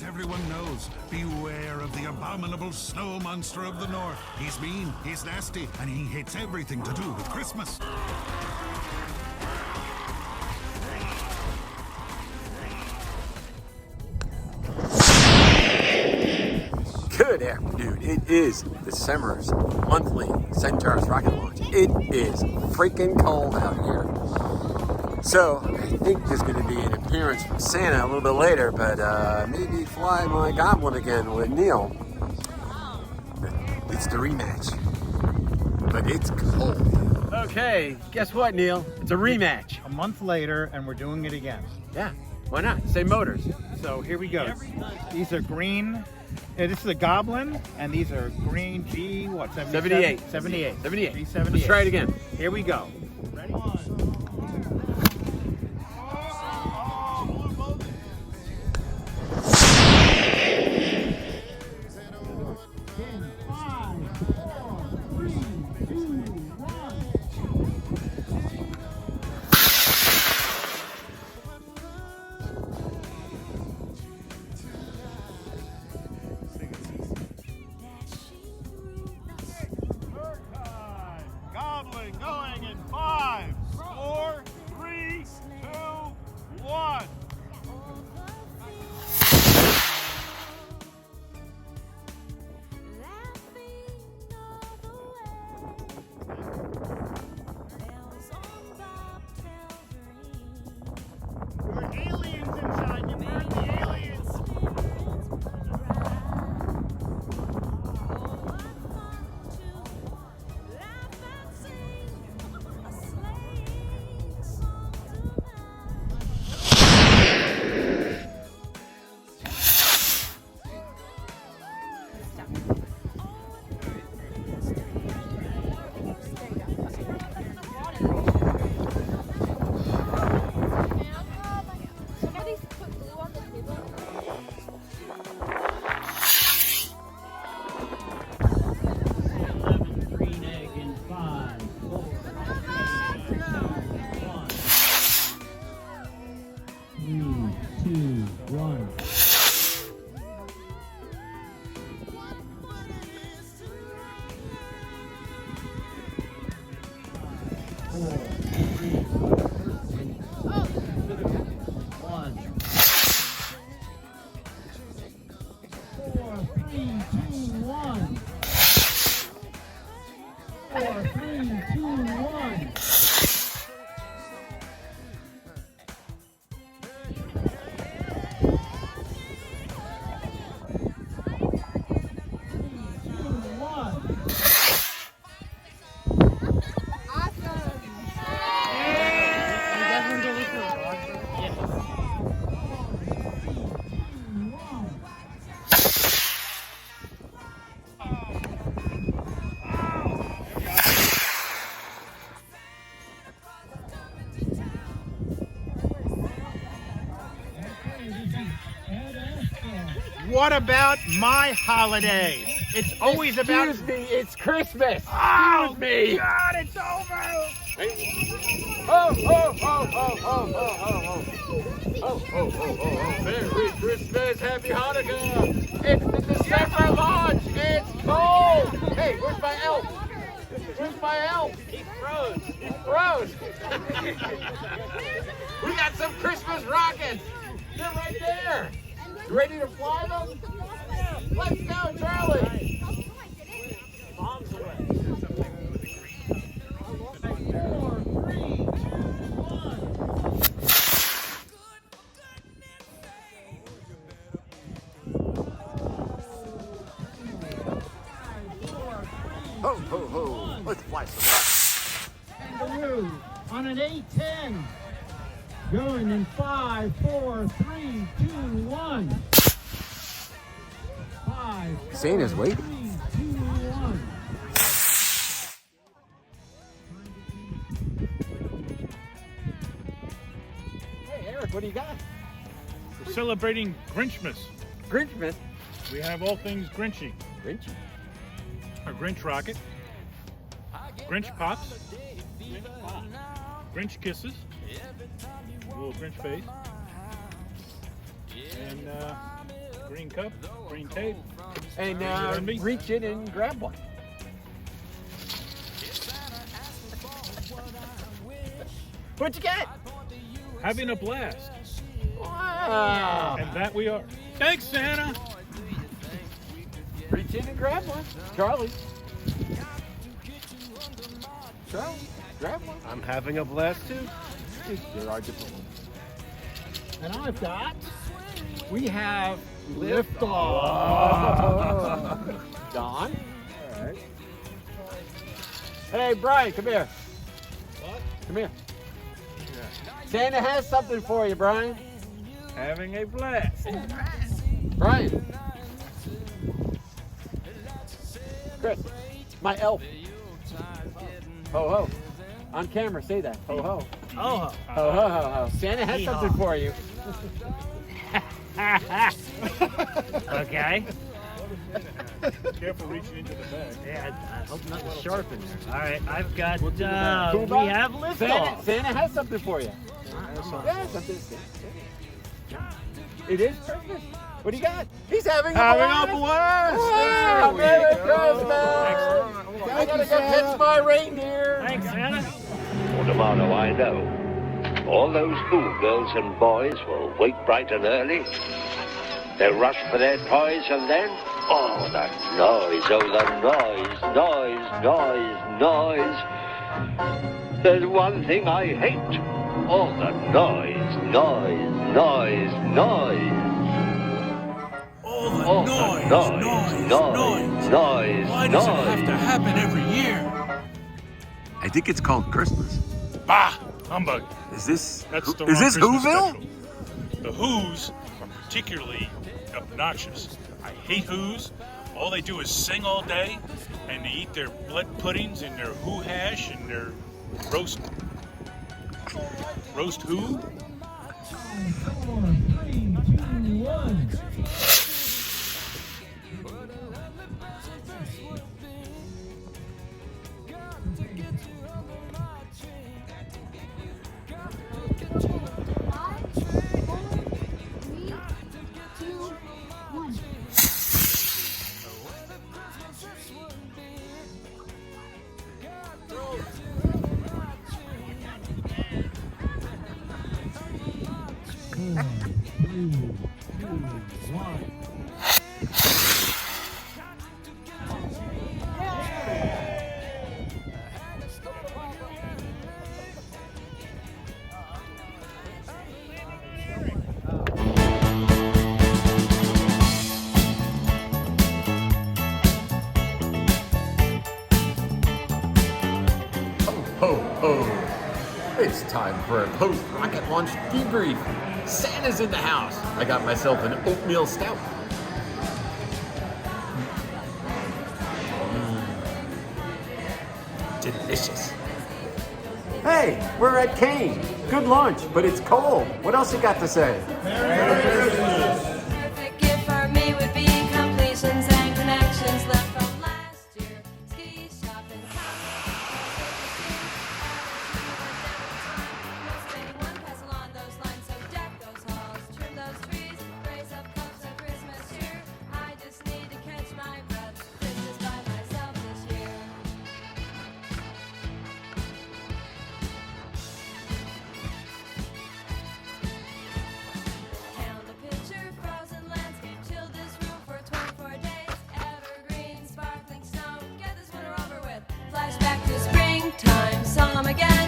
As everyone knows, beware of the abominable snow monster of the north. He's mean, he's nasty, and he hates everything to do with Christmas. Good afternoon. It is the CENJARS monthly CENJARS rocket launch. It is freaking cold out here. So I think there's going to be an appearance from Santa a little bit later, but maybe fly my goblin again with Neil. It's the rematch, but it's cold. Okay, guess what, Neil? It's a rematch. A month later, and we're doing it again. Yeah, why not? Same motors. So here we go. These are green. This is a Goblin, and these are green G, what, 78. 78. 78. G78. Let's try it again. Here we go. Ready? Going in 5, 4, 3, 2, 1. There are aliens inside. You heard the aliens. What about my holiday? It's always about... Excuse me, it's Christmas. Oh, Excuse me. God, it's over! Merry Christmas, Happy Hanukkah. It's the December launch. It's cold. Hey, where's my elf? Where's my elf? He froze. He froze. We got some Christmas rockets. They're right there. You ready to fly them? Let's go, Charlie. Bombs away. 4, 3, 2, 1. Ho, ho, ho. Let's fly some rockets. Kangaroo on an A10. Going in 5, 4, 3, 2, 1. 5, Santa's waiting. 3, 2, 1. Hey, Eric, what do you got? We're celebrating Grinchmas. Grinchmas. We have all things Grinchy. Grinch? A Grinch rocket, Grinch pops, Grinch kisses, a little Grinch face, and green cup, green tape. And Envy. reach in and grab one. What'd you get? Having a blast. Wow. And that we are. Thanks, Santa. Reach in and grab one. Charlie. Charlie, grab one. I'm having a blast too. There are different ones. And I've got, we have liftoff. Don? All right. Hey, Brian, come here. What? Come here. Santa has something for you, Brian. Having a blast. Brian. Chris, my elf. Ho ho. On camera, say that. Ho ho. Oh, Ho ho ho ho. Santa has something for you. okay. Careful reaching into the bag. Yeah, I hope nothing's sharp in there. All right, I've got. Cool, We Bob. have Santa, liftoff. Santa has something for you. Yeah, something. It is Christmas. What do you got? He's having a blast. Wow, Merry Christmas. I gotta go catch my reindeer. Thanks, Santa. For tomorrow I know. All those schoolgirls and boys will wake bright and early. They'll rush for their toys and then, oh, the noise, noise. There's one thing I hate. All the noise. All the noise. Why does it have to happen every year? I think it's called Christmas. Bah! Humbug. Is this That's the is wrong this Christmas Whoville? special. The Who's are particularly obnoxious. I hate Who's. All they do is sing all day, and they eat their blood puddings and their Who hash and their roast Who. 4, 3, 2, 1. Ho ho! It's time for a post-rocket launch debrief. Santa's in the house. I got myself an oatmeal stout. Delicious. Hey, we're at Kane. Good lunch, but it's cold. What else you got to say? Perfect gift for me would be completions and connections left from last year. Ski shopping, one pass along those lines, so deck those halls, trim those trees, raise up cups of Christmas cheer. I just need to catch my breath. Christmas by myself this year. Count the picture, frozen landscape, chill this room for 24 days. Evergreen, sparkling snow, get this winter over with. Flashback to springtime, saw 'em again.